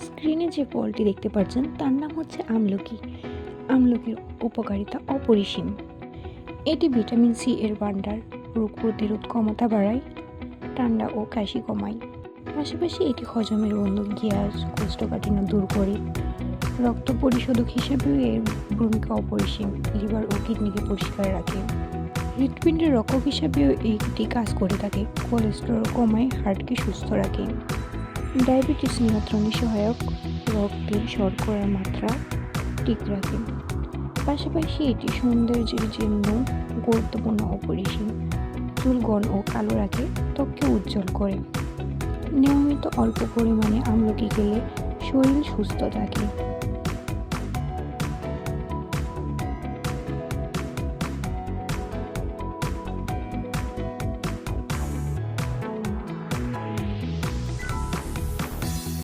স্ক্রিনে যে ফলটি দেখতে পাচ্ছেন তার নাম হচ্ছে আমলকি। আমলকির উপকারিতা অপরিসীম। এটি ভিটামিন সি এর ভান্ডার, রোগ প্রতিরোধ ক্ষমতা বাড়ায়, ঠান্ডা ও কাশি কমায়। পাশাপাশি এটি হজমের বন্ধ, গ্যাস, কোষ্ঠকাঠিন্য দূর করে। রক্ত পরিশোধক হিসেবেও এর ভূমিকা অপরিসীম, লিভার ও কিডনিকে পরিষ্কার রাখে। হৃৎপিণ্ডের রক্ষক হিসেবেও এটি কাজ করে থাকে, কোলেস্টেরল কমায়, হার্টকে সুস্থ রাখে। ডায়াবেটিস নিয়ন্ত্রণে সহায়ক, রক্তের শর্করার মাত্রা ঠিক রাখে। পাশাপাশি এটি সৌন্দর্যের জন্য গুরুত্বপূর্ণ, অপরিসীম, চুল ঘন ও কালো রাখে, ত্বককে উজ্জ্বল করে। নিয়মিত অল্প পরিমাণে আমলকি খেলে শরীর সুস্থ থাকে।